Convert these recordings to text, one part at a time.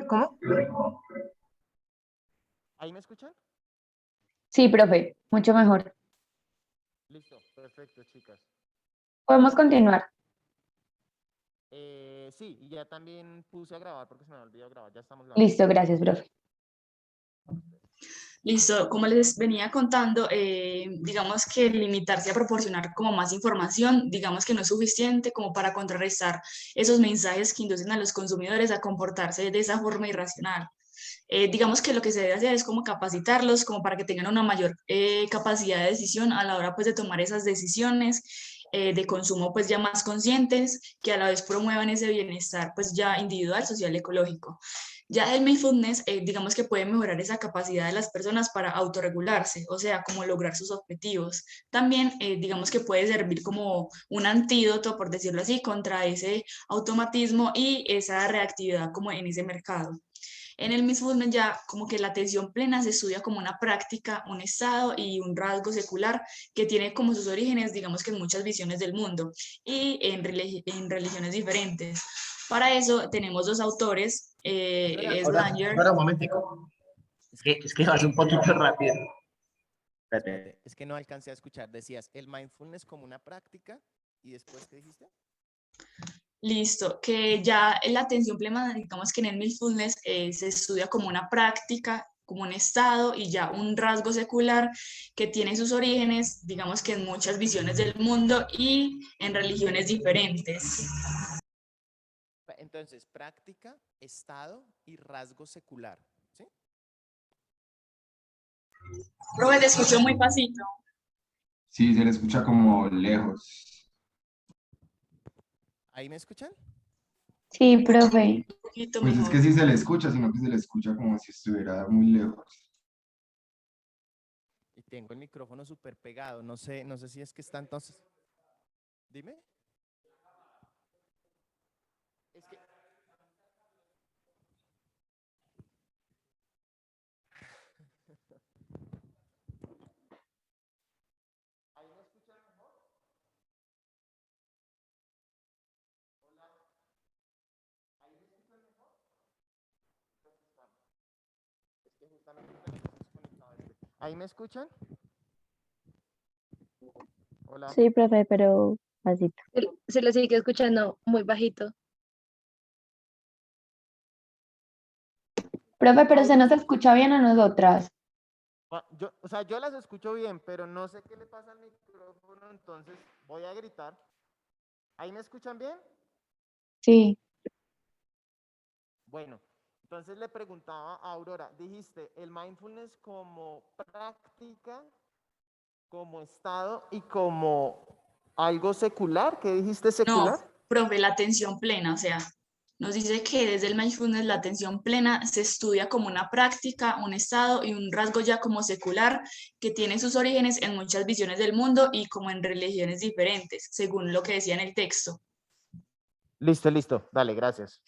¿Cómo? ¿Ahí me escuchan? Sí, profe, mucho mejor. Listo, perfecto, chicas. Podemos continuar. Sí, y ya también puse a grabar porque se me había olvidado grabar. Ya estamos grabando. Listo, gracias, profe. Listo, como les venía contando, digamos que limitarse a proporcionar como más información, digamos que no es suficiente como para contrarrestar esos mensajes que inducen a los consumidores a comportarse de esa forma irracional. Digamos que lo que se debe hacer es como capacitarlos, como para que tengan una mayor capacidad de decisión a la hora pues de tomar esas decisiones de consumo pues ya más conscientes, que a la vez promuevan ese bienestar pues ya individual, social, ecológico. Ya el mindfulness, digamos que puede mejorar esa capacidad de las personas para autorregularse, o sea, como lograr sus objetivos. También, digamos que puede servir como un antídoto, por decirlo así, contra ese automatismo y esa reactividad como en ese mercado. En el mindfulness ya como que la atención plena se estudia como una práctica, un estado y un rasgo secular que tiene como sus orígenes, digamos que en muchas visiones del mundo y en religiones diferentes. Para eso tenemos dos autores, es Danger. Espera un momentico. Es que vas un poquito rápido. Espérate. Espérate, es que no alcancé a escuchar. Decías el mindfulness como una práctica y después, ¿qué dijiste? Listo, que ya la atención plena, digamos que en el mindfulness se estudia como una práctica, como un estado y ya un rasgo secular que tiene sus orígenes, digamos que en muchas visiones del mundo y en religiones diferentes. Entonces, práctica, estado y rasgo secular, ¿sí? Robert, te escucho muy pasito. Sí, se le escucha como lejos. ¿Ahí me escuchan? Sí, profe. Un poquito Pues es mejor. que sí se le escucha, sino que se le escucha como si estuviera muy lejos. Y tengo el micrófono súper pegado. No sé si es que está entonces. Dime. Es que. ¿Ahí me escuchan mejor? Hola. ¿Ahí me escuchan mejor? Es que justamente tenemos desconectado este. ¿Ahí me escuchan? Hola. Sí, profe, pero pasito. Se lo sigue escuchando muy bajito. Profe, pero se nos escucha bien a nosotras. Yo las escucho bien, pero no sé qué le pasa al micrófono, entonces voy a gritar. ¿Ahí me escuchan bien? Sí. Bueno, entonces le preguntaba a Aurora, dijiste el mindfulness como práctica, como estado y como algo secular. ¿Qué dijiste No, secular? profe, la atención plena, o sea, nos dice que desde el mindfulness la atención plena se estudia como una práctica, un estado y un rasgo ya como secular que tiene sus orígenes en muchas visiones del mundo y como en religiones diferentes, según lo que decía en el texto. Listo, dale, gracias.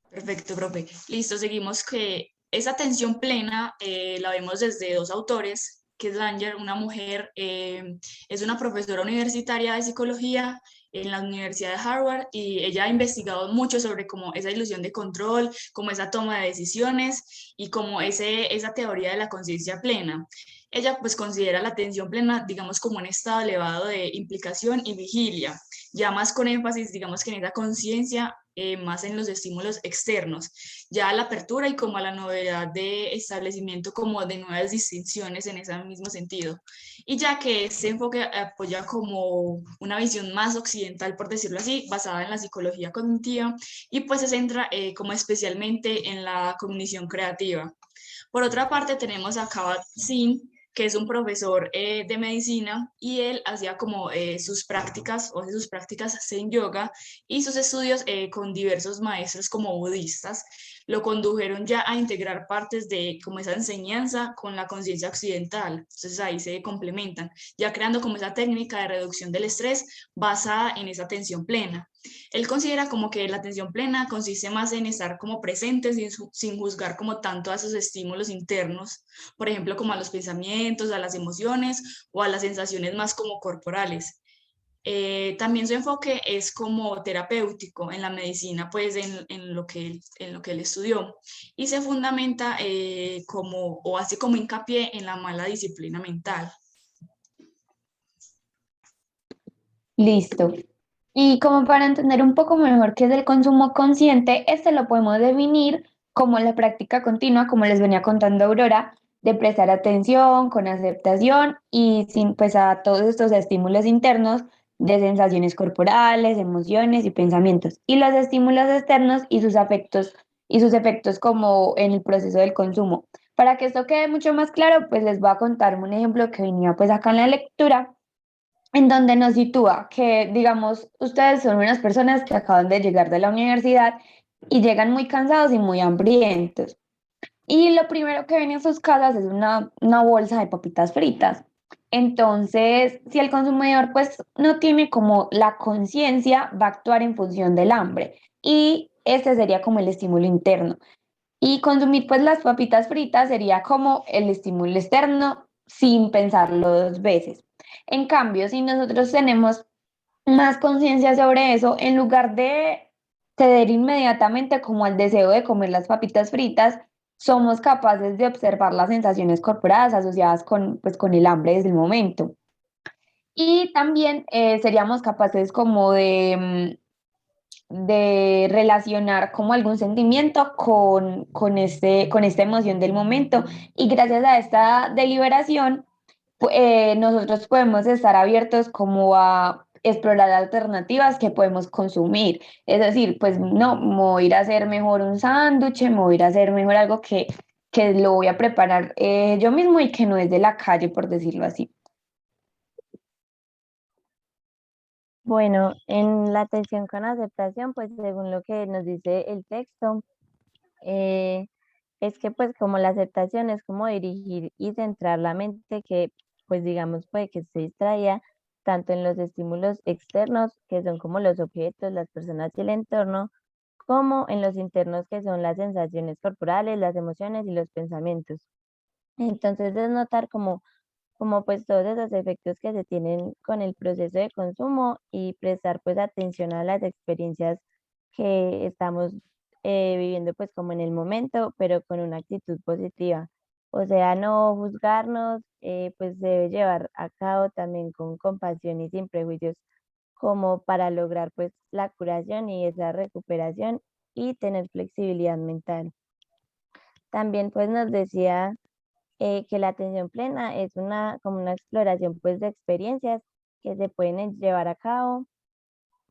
Perfecto, profe. Listo, seguimos que esa atención plena la vemos desde dos autores, que es Langer, una mujer, es una profesora universitaria de psicología en la Universidad de Harvard y ella ha investigado mucho sobre como esa ilusión de control, como esa toma de decisiones y como esa teoría de la conciencia plena. Ella pues considera la atención plena, digamos, como un estado elevado de implicación y vigilia, ya más con énfasis, digamos que en esa conciencia más en los estímulos externos, ya a la apertura y como a la novedad de establecimiento como de nuevas distinciones en ese mismo sentido. Y ya que este enfoque apoya como una visión más occidental, por decirlo así, basada en la psicología cognitiva y pues se centra como especialmente en la cognición creativa. Por otra parte, tenemos a Kabat-Zinn, que es un profesor de medicina y él hacía como sus prácticas o hace sus prácticas Zen Yoga y sus estudios con diversos maestros como budistas lo condujeron ya a integrar partes de como esa enseñanza con la conciencia occidental. Entonces ahí se complementan, ya creando como esa técnica de reducción del estrés basada en esa atención plena. Él considera como que la atención plena consiste más en estar como presentes sin juzgar como tanto a esos estímulos internos, por ejemplo, como a los pensamientos, a las emociones o a las sensaciones más como corporales. También su enfoque es como terapéutico en la medicina, pues en lo que él estudió, y se fundamenta como, o hace como hincapié en la mala disciplina mental. Listo. Y como para entender un poco mejor qué es el consumo consciente, este lo podemos definir como la práctica continua, como les venía contando Aurora, de prestar atención con aceptación y sin pues a todos estos estímulos internos de sensaciones corporales, emociones y pensamientos, y los estímulos externos y sus efectos como en el proceso del consumo. Para que esto quede mucho más claro, pues les voy a contar un ejemplo que venía pues acá en la lectura en donde nos sitúa que, digamos, ustedes son unas personas que acaban de llegar de la universidad y llegan muy cansados y muy hambrientos. Y lo primero que ven en sus casas es una bolsa de papitas fritas. Entonces, si el consumidor pues no tiene como la conciencia, va a actuar en función del hambre. Y este sería como el estímulo interno. Y consumir pues las papitas fritas sería como el estímulo externo sin pensarlo dos veces. En cambio, si nosotros tenemos más conciencia sobre eso, en lugar de ceder inmediatamente como al deseo de comer las papitas fritas, somos capaces de observar las sensaciones corporales asociadas pues, con el hambre desde el momento. Y también seríamos capaces como de relacionar como algún sentimiento con esta emoción del momento. Y gracias a esta deliberación, nosotros podemos estar abiertos como a explorar alternativas que podemos consumir. Es decir, pues no, me voy a ir a hacer mejor un sándwich, me voy a ir a hacer mejor algo que lo voy a preparar yo mismo y que no es de la calle, por decirlo así. Bueno, en la atención con aceptación, pues según lo que nos dice el texto, eh, es que pues como la aceptación es como dirigir y centrar la mente que pues digamos puede que se distraiga tanto en los estímulos externos, que son como los objetos, las personas y el entorno, como en los internos, que son las sensaciones corporales, las emociones y los pensamientos. Entonces es notar como pues todos esos efectos que se tienen con el proceso de consumo y prestar pues atención a las experiencias que estamos viviendo pues como en el momento, pero con una actitud positiva. O sea, no juzgarnos, pues se debe llevar a cabo también con compasión y sin prejuicios, como para lograr pues la curación y esa recuperación y tener flexibilidad mental. También pues nos decía que la atención plena es como una exploración pues de experiencias que se pueden llevar a cabo,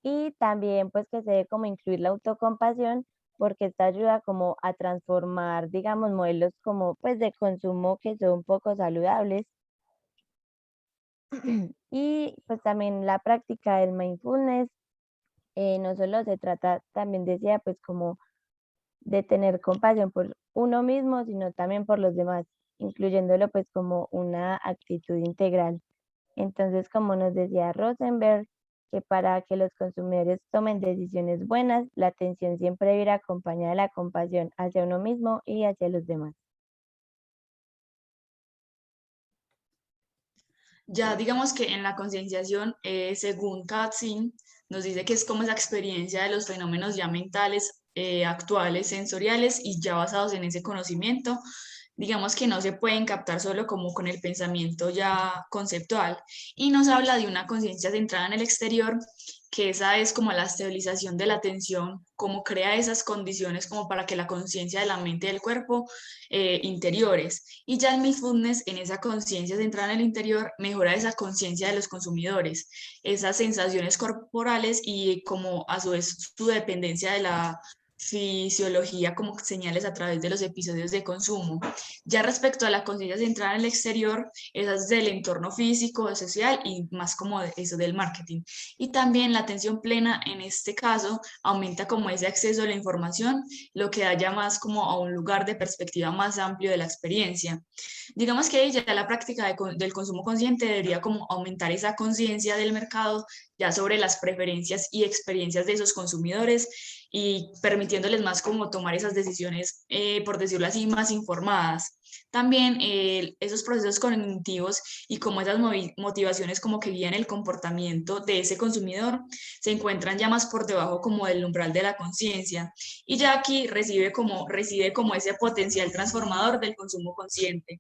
y también pues que se debe como incluir la autocompasión, porque esta ayuda como a transformar, digamos, modelos como pues de consumo que son poco saludables. Y pues también la práctica del mindfulness, no solo se trata, también decía, pues como de tener compasión por uno mismo, sino también por los demás, incluyéndolo pues como una actitud integral. Entonces, como nos decía Rosenberg, que para que los consumidores tomen decisiones buenas, la atención siempre debe ir acompañada de la compasión hacia uno mismo y hacia los demás. Ya digamos que en la concienciación, según Katzin, nos dice que es como esa experiencia de los fenómenos ya mentales, actuales, sensoriales y ya basados en ese conocimiento, digamos que no se pueden captar solo como con el pensamiento ya conceptual. Y nos habla de una conciencia centrada en el exterior, que esa es como la estabilización de la atención, como crea esas condiciones como para que la conciencia de la mente y del cuerpo interiores. Y ya el mindfulness, en esa conciencia centrada en el interior, mejora esa conciencia de los consumidores, esas sensaciones corporales y como a su vez su dependencia de la fisiología como señales a través de los episodios de consumo. Ya respecto a la conciencia centrada en el exterior, esas del entorno físico, social y más como eso del marketing. Y también la atención plena en este caso aumenta como ese acceso a la información, lo que da ya más como a un lugar de perspectiva más amplio de la experiencia. Digamos que ya la práctica del consumo consciente debería como aumentar esa conciencia del mercado ya sobre las preferencias y experiencias de esos consumidores y permitiéndoles más como tomar esas decisiones, por decirlo así, más informadas. También esos procesos cognitivos y como esas motivaciones como que guían el comportamiento de ese consumidor se encuentran ya más por debajo como del umbral de la conciencia y ya aquí reside como ese potencial transformador del consumo consciente.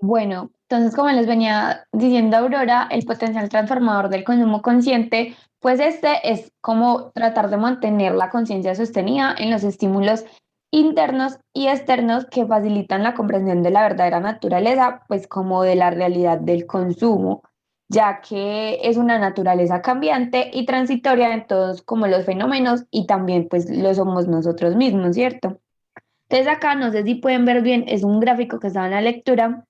Bueno, entonces como les venía diciendo Aurora, el potencial transformador del consumo consciente, pues este es como tratar de mantener la conciencia sostenida en los estímulos internos y externos que facilitan la comprensión de la verdadera naturaleza, pues como de la realidad del consumo, ya que es una naturaleza cambiante y transitoria en todos como los fenómenos y también pues lo somos nosotros mismos, ¿cierto? Entonces acá, no sé si pueden ver bien, es un gráfico que está en la lectura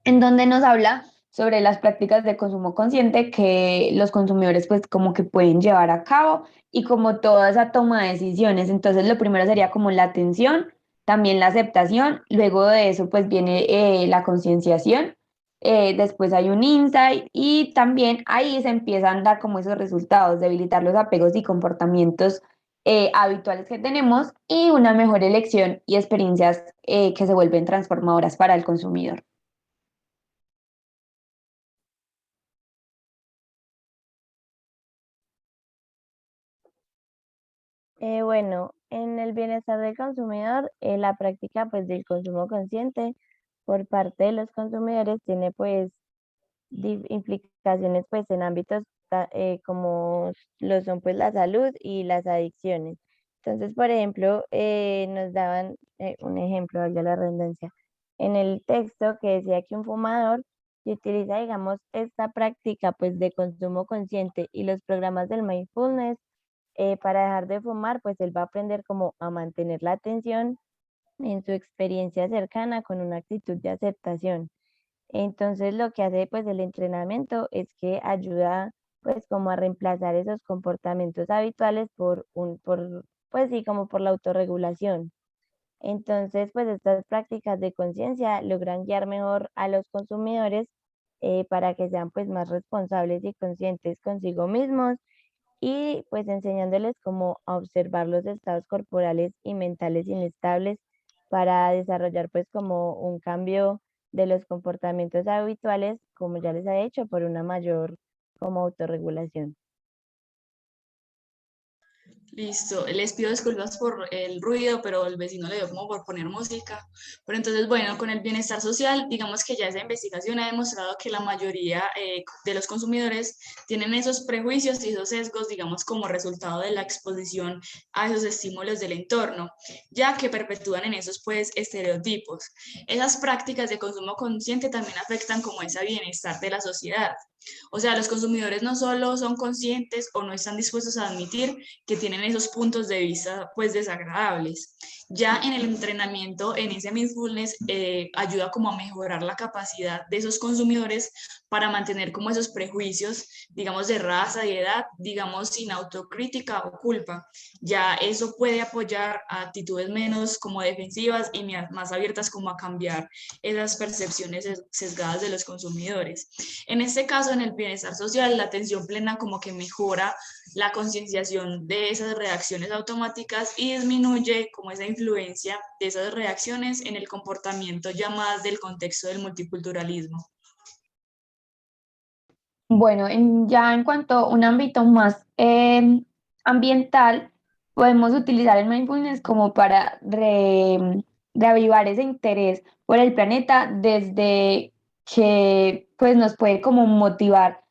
en donde nos habla sobre las prácticas de consumo consciente que los consumidores pues como que pueden llevar a cabo y como toda esa toma de decisiones. Entonces lo primero sería como la atención, también la aceptación, luego de eso pues viene la concienciación, después hay un insight y también ahí se empiezan a dar como esos resultados, debilitar los apegos y comportamientos habituales que tenemos y una mejor elección y experiencias que se vuelven transformadoras para el consumidor. Bueno, en el bienestar del consumidor, la práctica pues del consumo consciente por parte de los consumidores tiene pues implicaciones pues en ámbitos como lo son pues la salud y las adicciones. Entonces, por ejemplo, nos daban un ejemplo, valga la redundancia, en el texto que decía que un fumador que utiliza, digamos, esta práctica pues de consumo consciente y los programas del mindfulness para dejar de fumar, pues él va a aprender como a mantener la atención en su experiencia cercana con una actitud de aceptación. Entonces lo que hace pues el entrenamiento es que ayuda pues como a reemplazar esos comportamientos habituales pues sí, como por la autorregulación. Entonces pues estas prácticas de conciencia logran guiar mejor a los consumidores para que sean pues más responsables y conscientes consigo mismos y pues enseñándoles cómo a observar los estados corporales y mentales inestables para desarrollar pues como un cambio de los comportamientos habituales, como ya les he dicho, por una mayor como autorregulación. Listo, les pido disculpas por el ruido, pero el vecino le dio como por poner música. Pero entonces, bueno, con el bienestar social, digamos que ya esa investigación ha demostrado que la mayoría de los consumidores tienen esos prejuicios y esos sesgos, digamos, como resultado de la exposición a esos estímulos del entorno, ya que perpetúan en esos, pues, estereotipos. Esas prácticas de consumo consciente también afectan como ese bienestar de la sociedad. O sea, los consumidores no solo son conscientes o no están dispuestos a admitir que tienen esos puntos de vista pues desagradables. Ya en el entrenamiento, en ese mindfulness, ayuda como a mejorar la capacidad de esos consumidores para mantener como esos prejuicios, digamos, de raza y edad, digamos, sin autocrítica o culpa. Ya eso puede apoyar a actitudes menos como defensivas y más abiertas como a cambiar esas percepciones sesgadas de los consumidores. En este caso, en el bienestar social, la atención plena como que mejora la concienciación de esas reacciones automáticas y disminuye como esa influencia de esas reacciones en el comportamiento ya más del contexto del multiculturalismo. Bueno, ya en cuanto a un ámbito más ambiental, podemos utilizar el mindfulness como para reavivar ese interés por el planeta desde que pues, nos puede como motivar